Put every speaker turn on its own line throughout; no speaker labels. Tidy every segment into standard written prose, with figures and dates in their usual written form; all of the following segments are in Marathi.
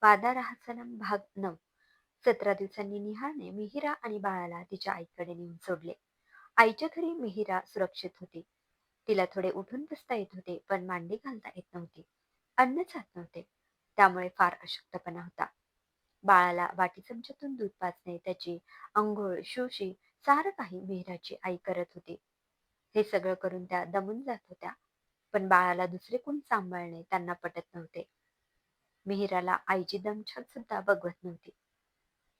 पादारहसनम भाग 9. 17 दिवसांनी निहाळने मिहिरा आणि बाळाला तिच्या आईकडे नेऊन सोडले. आईच्या घरी मिहिरा सुरक्षित होती. तिला थोडे उठून बसता येत होते, पण मांडी घालता येत नव्हती. अन्न जात नव्हते, त्यामुळे फार अशक्तपणा होता. बाळाला वाटी चमच्यातून दूध पाजणे, त्याची अंघोळ, शोशी सारं काही मिहिराची आई करत होती. हे सगळं करून त्या दमून जात होत्या, पण बाळाला दुसरे कोण सांभाळणे त्यांना पटत नव्हते. मिहिराला आईची दमछाक सुद्धा बघवत नव्हती.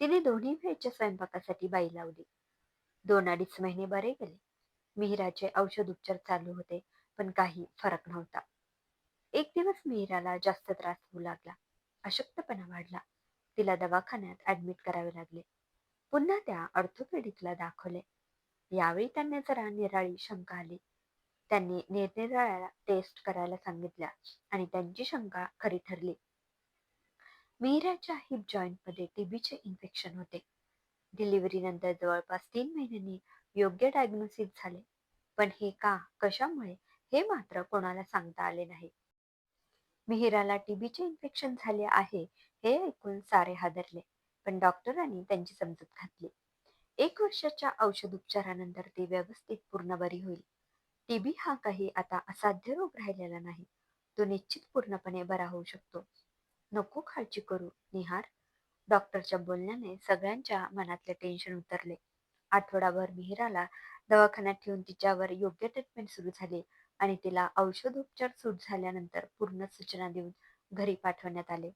तिने दोन्ही वेळच्या स्वयंपाकासाठी बाई लावली. 2-2.5 महिने बरे गेले. मिहिराचे औषधोपचार चालू होते, पण काही फरक नव्हता. एक दिवस मिहिराला जास्त त्रास होऊ लागला. अशक्तपणा वाढला. तिला दवाखान्यात ऍडमिट करावे लागले. पुन्हा त्या ऑर्थोपेडिकला दाखवले. यावेळी त्यांना जरा निराळी शंका आली. त्यांनी निरनिराळ्या टेस्ट करायला सांगितल्या आणि त्यांची शंका खरी ठरली. मीराच्या हिप जॉईंटमध्ये टीबीचे इन्फेक्शन होते. डिलिव्हरीनंतर जवळपास 3 महिन्यांनी योग्य डायग्नोसिस झाले. पण हे का, कशामुळे हे मात्र कोणाला सांगता आले नाही. मिहिराला टीबीचे इन्फेक्शन झाले आहे हे ऐकून सारे हादरले, पण डॉक्टरांनी त्यांची समजूत घातली. 1 वर्षाच्या औषधोपचारानंतर ती व्यवस्थित पूर्ण बरी होईल. टीबी हा काही आता असाध्य रोग राहिलेला नाही. तो निश्चित पूर्णपणे बरा होऊ शकतो. नको काळजी करू निहार. डॉक्टरच्या बोलण्याने सगळ्यांच्या मनातले टेन्शन उतरले. आठवडाभर मिहिराला दवाखान्यात ठेवून तिच्यावर योग्य ट्रीटमेंट सुरू झाली आणि तिला औषधोपचार सूट झाल्यानंतर पूर्ण सूचना देऊन घरी पाठवण्यात आले.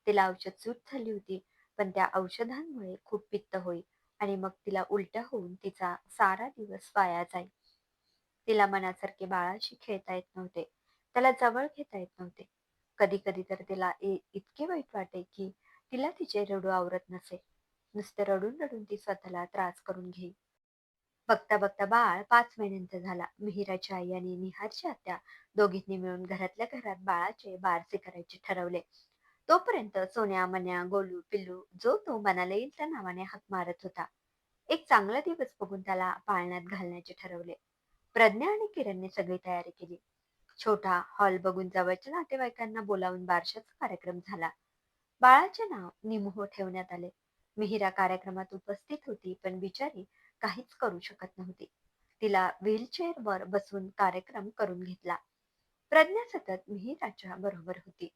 तिला औषध सूट झाली होती, पण त्या औषधांमुळे खूप पित्त होई आणि मग तिला उलट्या होऊन तिचा सारा दिवस वाया जाई. तिला मनासारखे बाळाशी खेळता येत नव्हते, त्याला जवळ घेता येत नव्हते. कधी कधी तर तिला इतके वाईट वाटे की तिला तिचे रडू आवरत नसे. नुसते रडून रडून ती स्वतःला त्रास करून घेई. बघता बघता बाळ 5 महिन्यांचा झाला. मिहिराची आई आणि निहारची आत्या दोघींनी मिळून घरातल्या घरात बाळाचे बारसे करायचे ठरवले. तोपर्यंत सोन्या, मन्या, गोलू, पिल्लू जो तो मनाला येईल त्या नावाने हाक मारत होता. एक चांगला दिवस बघून त्याला पाळण्यात घालण्याचे ठरवले. प्रज्ञा आणि किरणने सगळी तयारी केली. छोटा हॉल बघून जवळच्या नातेवाईकांना बोलावून बारशाचा कार्यक्रम झाला. बाळाचे नाव निमोह ठेवण्यात आले. मिहिरा कार्यक्रमात उपस्थित होती, पण बिचारी काहीच करू शकत नव्हती. तिला व्हीलचेअरवर बसवून कार्यक्रम करून घेतला. प्रज्ञा सतत मिहिराच्या बरोबर होती.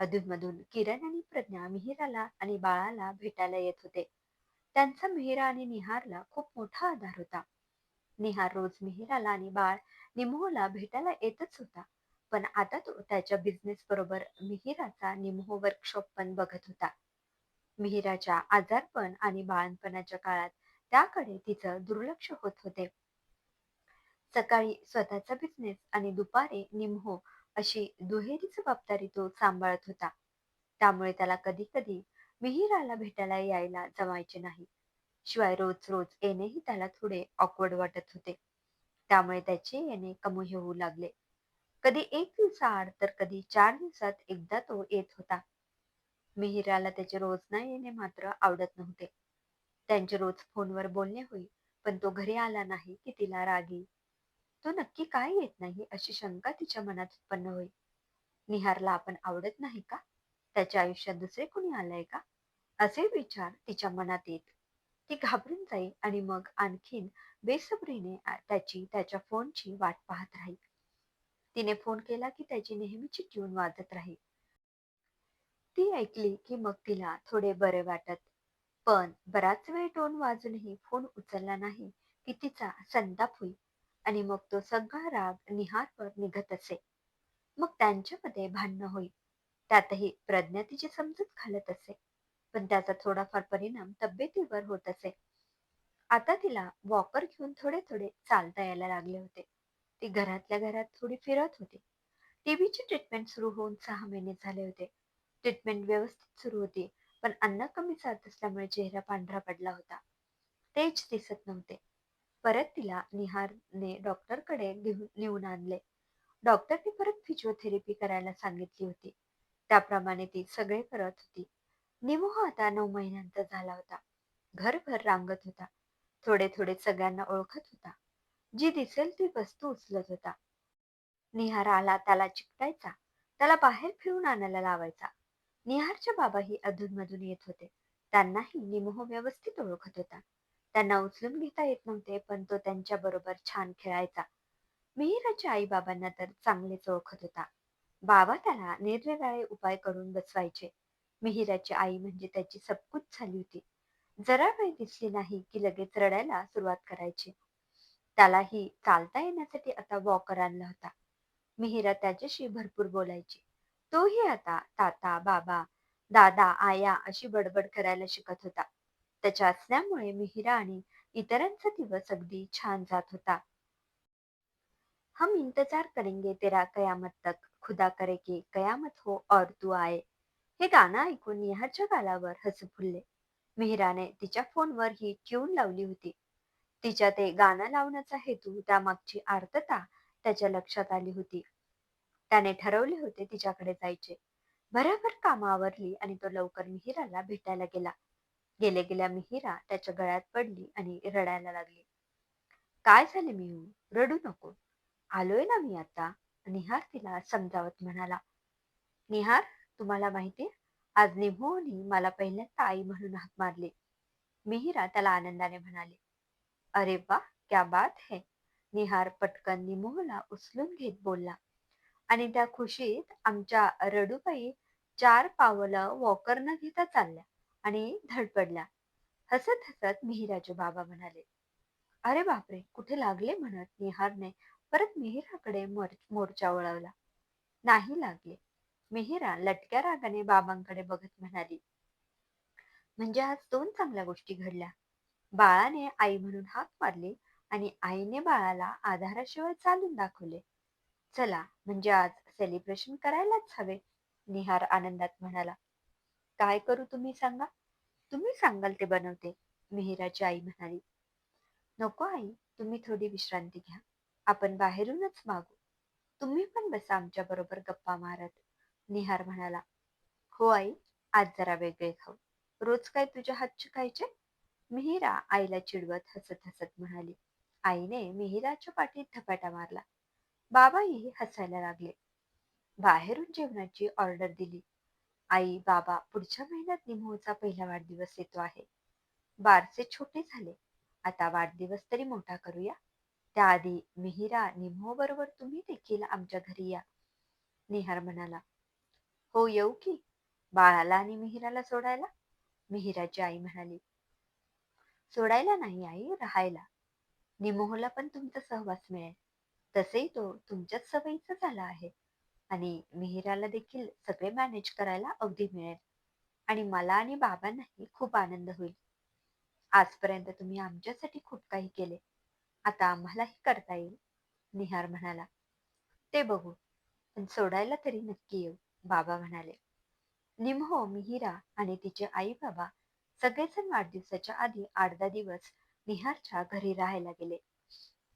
अधूनमधून किरण आणि प्रज्ञा मिहिराला आणि बाळाला भेटायला येत होते. त्यांचा मिहिरा आणि निहारला खूप मोठा आधार होता. निहार रोज मिहिराला आणि बाळ निमोहला भेटायला येतच होता, पण आता तो त्याच्या बिझनेस बरोबर मिहिराचा निमोह वर्कशॉप पण बघत होता. मिहिराच्या आजारपण आणि बाळणपणाच्या काळात त्याकडे तिचं दुर्लक्ष होत होते. सकाळी स्वतःचा बिझनेस आणि दुपारी निमहो अशी दुहेरी जबाबदारी तो सांभाळत होता. त्यामुळे त्याला कधी कधी मिहिराला भेटायला यायला जमायचे नाही. शिवाय रोज रोज येणेही त्याला थोडे ऑकवर्ड वाटत होते. त्यामुळे त्याचे येणे कमी होऊ लागले. कधी 1 दिवसाआड तर कधी 4 दिवसात एकदा तो येत होता. मिहिराला त्याचे रोज न येणे मात्र आवडत नव्हते. त्यांचे रोज फोनवर बोलणे होई, पण तो घरी आला नाही की तिला राग येई. तो नक्की काय येत नाही अशी शंका तिच्या मनात उत्पन्न होई. निहारला आपण आवडत नाही का? त्याच्या आयुष्यात दुसरे कोणी आलंय का? असे विचार तिच्या मनात येत. ती घाबरून जाई आणि मग आणखीन बेसब्रीने त्याच्या फोनची वाट पाहत राही. तिने फोन केला की त्याची नेहमीची ट्यून वाजत राही. ती ऐकली की मग तिला थोडे बरे वाटत. पण बराच वेळ टोन वाजूनही फोन उचलला नाही की तिचा संताप होई आणि मग तो सगळा राग निहारवर निघत असे. मग त्यांच्यामध्ये भांडणं होई. त्यातही प्रज्ञा तिची समजूत घालत असे, पण त्याचा थोडाफार परिणाम तब्येतीवर होत असे. आता तिला वॉकर घेऊन थोडे थोडे चालता यायला लागले होते. ती घरातल्या घरात थोडी फिरत होती. टीबीची ट्रीटमेंट सुरू होऊन 6 महिने झाले होते. ट्रीटमेंट व्यवस्थित सुरू होती, पण अन्न कमी जात असल्यामुळे चेहरा पांढरा पडला होता. तेज दिसत नव्हते. परत तिला निहारने डॉक्टरकडे नेऊन आणले. डॉक्टरने परत फिजिओथेरपी करायला सांगितली होती. त्याप्रमाणे ती सगळे करत होती. निमोह आता 9 महिन्यांचा झाला होता. घरभर रांगत होता. थोडे थोडे सगळ्यांना ओळखत होता. जी दिसेल ती वस्तू उचलत होता. निहार आला त्याला चिकटायचा, त्याला बाहेर फिरून आणायला लावायचा. निहारचे बाबाही अधूनमधून येत होते. त्यांनाही निमोह व्यवस्थित ओळखत होता. त्यांना उचलून घेता येत नव्हते, पण तो त्यांच्याबरोबर छान खेळायचा. मिहिराच्या आई बाबांना तर चांगलेच ओळखत होता. बाबा त्याला निरनिराळे उपाय करून बसवायचे. मिहिराची आई म्हणजे त्याची सबकूच झाली होती. जरा वेळ दिसली नाही की लगेच रडायला सुरुवात करायची. त्यालाही चालता येण्यासाठी आता वॉकर आणला होता. मिहिरा त्याच्याशी भरपूर बोलायची. तोही आता ताता, बाबा, दादा, आया अशी बडबड करायला शिकत होता. त्याच्या असल्यामुळे मिहिरा आणि इतरांचा दिवस अगदी छान जात होता. हम इंतजार करेंगे तेरा कयामत तक, खुदा करे की कयामत हो और तू आए. हे गाणं ऐकून निहारच्या गालावर हसू फुलले. मिहिराने तिच्या फोनवर ही ट्यून लावली होती. तिच्या ते गाणं लावण्याचा हेतू, त्यामागची आर्तता त्याच्या लक्षात आली होती. त्याने ठरवले होते तिच्याकडे जायचे. भराभर कामं आवरली आणि तो लवकर मिहिराला भेटायला गेला. गेल्या गेल्या मिहिरा त्याच्या गळ्यात पडली आणि रडायला लागली. काय झाले मिहू? रडू नको. आलोय ना मी आता. निहार तिला समजावत म्हणाला. निहार, तुम्हाला माहितीये, आज निमोनी मला पहिल्यांदा आई म्हणून हाक मारली. मिहिरा त्याला आनंदाने म्हणाले. अरे वा, क्या बात है. निहार पटकन निमोहला उचलून घेत बोलला. आणि त्या खुशीत आमच्या रडूबाई 4 पावलं वॉकर न घेता चालल्या आणि धडपडल्या. हसत हसत मिहिराचे बाबा म्हणाले. अरे बापरे, कुठे लागले म्हणत निहारने परत मिहिराकडे मोर्चा वळवला. नाही लागले. मिहिरा लटक्या रागाने बाबांकडे बघत म्हणाली. म्हणजे आज 2 चांगल्या गोष्टी घडल्या. बाळाने आई म्हणून हाक मारली आणि आईने बाळाला आधाराशिवाय चालून दाखवले. चला, म्हणजे आज सेलिब्रेशन करायलाच हवे. निहार आनंदात म्हणाला. काय करू तुम्ही सांगा? तुम्ही सांगाल ते बनवते, मिहिराची आई म्हणाली. नको आई, तुम्ही थोडी विश्रांती घ्या. आपण बाहेरूनच मागू. तुम्ही पण बसा आमच्या बरोबर गप्पा मारत, निहार म्हणाला. हो आई, आज जरा वेगळे खाऊ. रोज काय तुझ्या हातचे खायचे? मिहिरा आईला चिडवत हसत हसत म्हणाली. आईने मिहिराच्या पाठीत धपाटा मारला. बाबाही हसायला लागले. बाहेरून जेवणाची ऑर्डर दिली. आई, बाबा, पुढच्या महिन्यात निमोचा पहिला वाढदिवस येतो आहे. बारसे छोटे झाले. आता वाढदिवस तरी मोठा करूया. त्याआधी मिहिरा, निमो बरोबर तुम्ही देखील आमच्या घरी या, निहार म्हणाला. हो, येऊ की. बाळाला आणि मिहिराला सोडायला, मिहिराची आई म्हणाली. सोडायला नाही आई, राहायला. निमोहला पण तुमचा सहवास मिळेल. तसेही तो तुमच्याच सवयीचा झाला आहे. आणि मिहिराला देखील सगळे मॅनेज करायला अवधी मिळेल. आणि मला आणि बाबांनाही खूप आनंद होईल. आजपर्यंत तुम्ही आमच्यासाठी खूप काही केले. आता आम्हालाही करता येईल, निहार म्हणाला. ते बघू, पण सोडायला तरी नक्की येऊ, बाबा म्हणाले. निमहो, मिहिरा आणि तिचे आई बाबा सगळेजण वाढदिवसाच्या आधी 8-10 दिवस निहारच्या घरी राहायला गेले.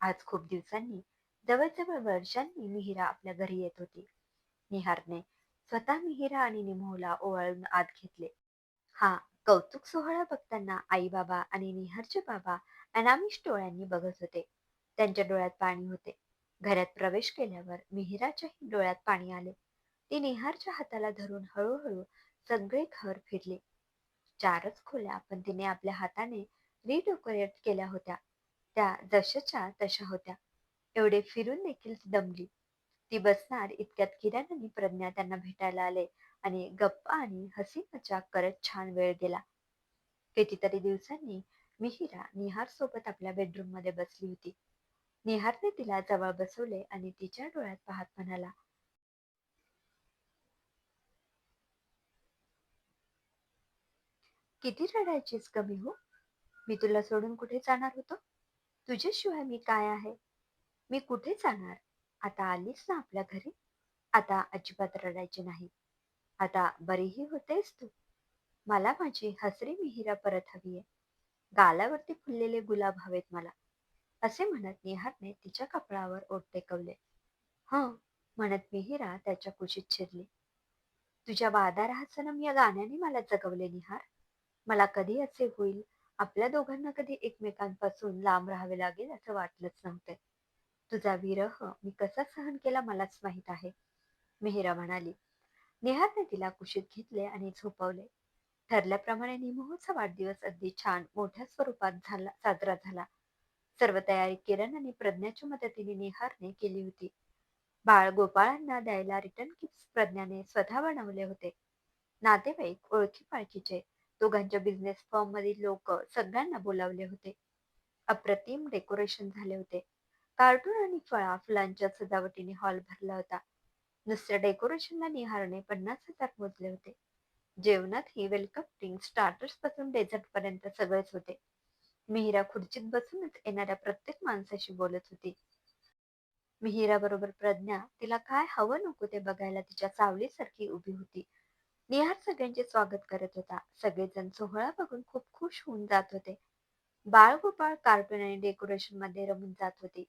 आज खूप दिवसांनी, जवळजवळ वर्षांनी मिहिरा आपल्या घरी येत होती. निहारने स्वतः मिहिरा आणि निमोला ओवाळून आत घेतले. हा कौतुक सोहळा बघताना आई बाबा आणि निहारचे बाबा अनामिष डोळ्यांनी बघत होते. त्यांच्या डोळ्यात पाणी होते. घरात प्रवेश केल्यावर मिहिराच्याही डोळ्यात पाणी आले. ती निहारच्या हाताला धरून हळूहळू सगळे घर फिरली. 4च खोल्या पण तिने आपल्या हाताने रिडेकोरेट केल्या होत्या. त्या जशाच्या तशा होत्या. एवढे फिरून देखील ती दमली. ती बसणार इतक्यात किरण आणि प्रज्ञा त्यांना भेटायला आले आणि गप्पा आणि हसी मजाक करत छान वेळ गेला. कितीतरी दिवसांनी मिहिरा निहार सोबत आपल्या बेडरूम मध्ये बसली होती. निहारने तिला जवळ बसवले आणि तिच्या डोळ्यात पाहत म्हणाला. किती रडायचीस कमी हो? मी तुला सोडून कुठे जाणार होतो? तुझ्याशिवाय मी काय आहे? मी कुठे जाणार? आता आलीस ना आपल्या घरी. आता अजिबात रडायची नाही. आता बरीही होतेस तू. मला माझी हसरी मिहिरा परत हवी आहे. गालावरती फुललेले गुलाब हवेत मला, असे म्हणत निहारने तिच्या कपाळावर ओठ टेकवले. हं, म्हणत मिहिरा त्याच्या कुशीत शिरली. तुझ्या वादा राहा सनम या गाण्याने मला जगवले निहार. मला कधी असे होईल, आपल्या दोघांना कधी एकमेकांपासून लांब राहावे लागेल असं वाटलंच नव्हतं. तुझा विरह मी कसा सहन केला मलाच माहित आहे, मिहिरा म्हणाली. निहारने तिला कुशीत घेतले आणि झोपवले. ठरल्याप्रमाणे निमोहचा वाढदिवस अगदी छान मोठ्या स्वरूपात साजरा झाला. सर्व तयारी किरण आणि प्रज्ञाच्या मदतीने निहारने केली होती. बाळ गोपाळांना द्यायला रिटर्न गिफ्ट प्रज्ञाने स्वतः बनवले होते. नातेवाईक, ओळखी-पाळखीचे, दोघांच्या बिझनेस फर्म मधील लोक सगळ्यांना बोलावले होते. अप्रतिम डेकोरेशन झाले होते. कार्टून आणि फुलांच्या सजावटीने हॉल भरला होता. नुसत्या डेकोरेशनला निहारने 50,000 मोजले होते. जेवणातही वेलकम ड्रिंक स्टार्टर्स पासून डेझर्ट पर्यंत सगळेच होते. मिहिरा खुर्चीत बसूनच येणाऱ्या प्रत्येक माणसाशी बोलत होती. मिहिराबरोबर प्रज्ञा तिला काय हवं नको ते बघायला तिच्या सावलीसारखी उभी होती. निहार सगळ्यांचे स्वागत करत होता. सगळेजण सोहळा बघून खूप खुश होऊन जात होते. बाळगोपाळ कार्टून आणि डेकोरेशन मध्ये रमून जात होते.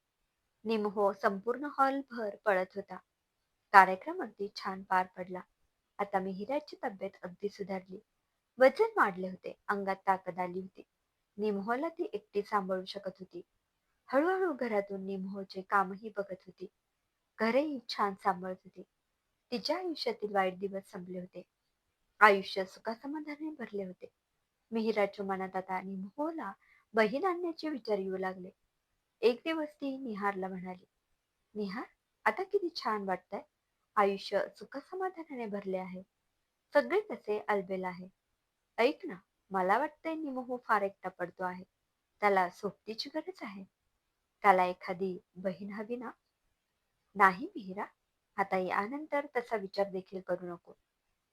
निमहो संपूर्ण हॉल भर पळत होता. कार्यक्रम अगदी छान पार पडला. आता मिहिराची तब्येत अगदी सुधारली. वजन वाढले होते. अंगात ताकद आली होती. निमहोला ती एकटी सांभाळू शकत होती. हळूहळू घरातून निमहोचे कामही बघत होती. घरही छान सांभाळत होती. तिच्या आयुष्यातील वाईट दिवस संपले होते. आयुष्य सुखासमाधानाने भरले होते. मिहिराच्या मनात आता निमहोला बहीण आणण्याचे विचार येऊ लागले. एक दिवस ती निहारला म्हणाली, निहार, आता किती छान वाटतंय. आयुष्य सुखसमाधानाने भरले आहे. सगळे कसे अलबेल आहे. ऐक ना, मला वाटतंय निमोह फार एकटा पडतो आहे. त्याला सोबतीची गरज आहे. त्याला एखादी बहीण हवी ना? नाही मिहिरा, आता यानंतर तसा विचार देखील करू नको.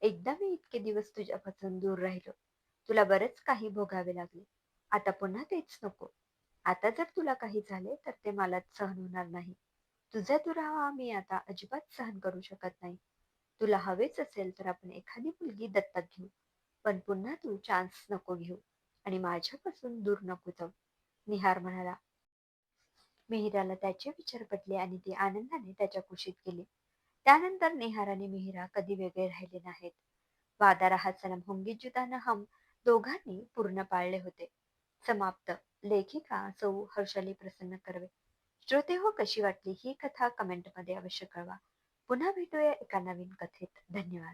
एकदा मी इतके दिवस तुझ्यापासून दूर राहिलो. तुला बरेच काही भोगावे लागले. आता पुन्हा तेच नको. आता जर तुला काही झाले तर ते मलाच सहन होणार नाही. तुझा दुरावा मी आता अजिबात सहन करू शकत नाही. तुला हवेच असेल तर आपण एखादी मुलगी दत्तक घेऊ. पण पुन्हा तू चान्स नको घेऊ आणि माझ्यापासून दूर नको जाऊ. निहार म्हणाला. मिहिराला त्याचे विचार पटले आणि ती आनंदाने त्याच्या कुशीत गेली. त्यानंतर निहार आणि मिहिरा कधी वेगळे राहिले नाहीत. वादा रहा सनम होंगी जुदा न हम दोघांनी पूर्ण पाळले होते. समाप्त. लेखिका सौ हर्षाली प्रसन्न कर्वे. श्रोते हो, कशी वाटली ही कथा कमेंटमध्ये अवश्य कळवा. पुन्हा भेटूया एका नवीन कथेत. धन्यवाद.